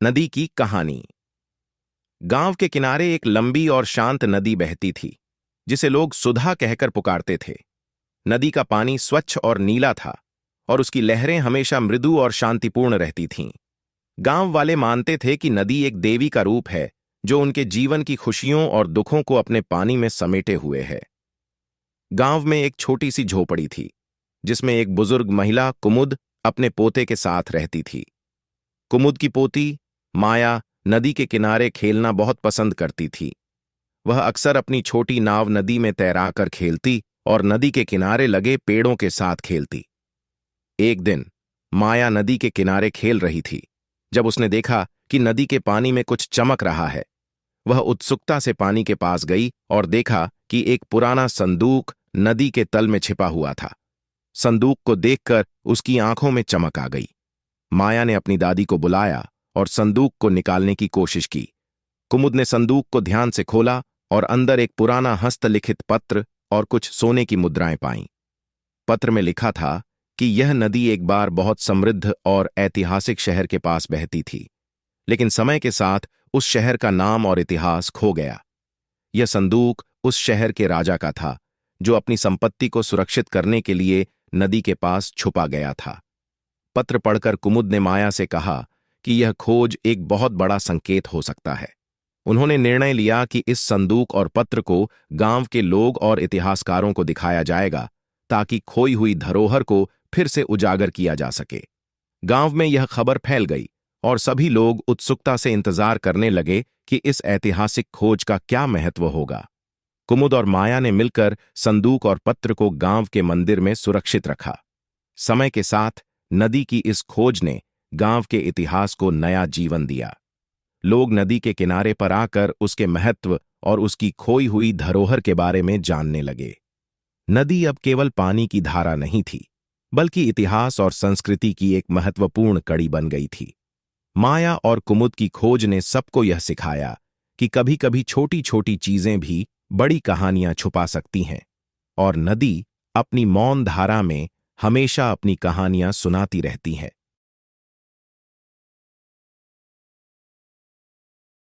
नदी की कहानी। गांव के किनारे एक लंबी और शांत नदी बहती थी, जिसे लोग सुधा कहकर पुकारते थे। नदी का पानी स्वच्छ और नीला था, और उसकी लहरें हमेशा मृदु और शांतिपूर्ण रहती थीं। गांव वाले मानते थे कि नदी एक देवी का रूप है, जो उनके जीवन की खुशियों और दुखों को अपने पानी में समेटे हुए है। गांव में एक छोटी सी झोपड़ी थी, जिसमें एक बुजुर्ग महिला कुमुद अपने पोते के साथ रहती थी। कुमुद की पोती माया नदी के किनारे खेलना बहुत पसंद करती थी। वह अक्सर अपनी छोटी नाव नदी में तैराकर खेलती और नदी के किनारे लगे पेड़ों के साथ खेलती। एक दिन माया नदी के किनारे खेल रही थी, जब उसने देखा कि नदी के पानी में कुछ चमक रहा है। वह उत्सुकता से पानी के पास गई और देखा कि एक पुराना संदूक नदी के तल में छिपा हुआ था। संदूक को देखकर उसकी आंखों में चमक आ गई। माया ने अपनी दादी को बुलाया और संदूक को निकालने की कोशिश की। कुमुद ने संदूक को ध्यान से खोला और अंदर एक पुराना हस्तलिखित पत्र और कुछ सोने की मुद्राएं पाईं। पत्र में लिखा था कि यह नदी एक बार बहुत समृद्ध और ऐतिहासिक शहर के पास बहती थी, लेकिन समय के साथ उस शहर का नाम और इतिहास खो गया। यह संदूक उस शहर के राजा का था, जो अपनी संपत्ति को सुरक्षित करने के लिए नदी के पास छुपा गया था। पत्र पढ़कर कुमुद ने माया से कहा कि यह खोज एक बहुत बड़ा संकेत हो सकता है। उन्होंने निर्णय लिया कि इस संदूक और पत्र को गांव के लोग और इतिहासकारों को दिखाया जाएगा, ताकि खोई हुई धरोहर को फिर से उजागर किया जा सके। गांव में यह खबर फैल गई और सभी लोग उत्सुकता से इंतजार करने लगे कि इस ऐतिहासिक खोज का क्या महत्व होगा। कुमुद और माया ने मिलकर संदूक और पत्र को गांव के मंदिर में सुरक्षित रखा। समय के साथ नदी की इस खोज ने गांव के इतिहास को नया जीवन दिया। लोग नदी के किनारे पर आकर उसके महत्व और उसकी खोई हुई धरोहर के बारे में जानने लगे। नदी अब केवल पानी की धारा नहीं थी, बल्कि इतिहास और संस्कृति की एक महत्वपूर्ण कड़ी बन गई थी। माया और कुमुद की खोज ने सबको यह सिखाया कि कभी-कभी छोटी-छोटी चीजें भी बड़ी कहानियां छुपा सकती हैं, और नदी अपनी मौन धारा में हमेशा अपनी कहानियां सुनाती रहती है।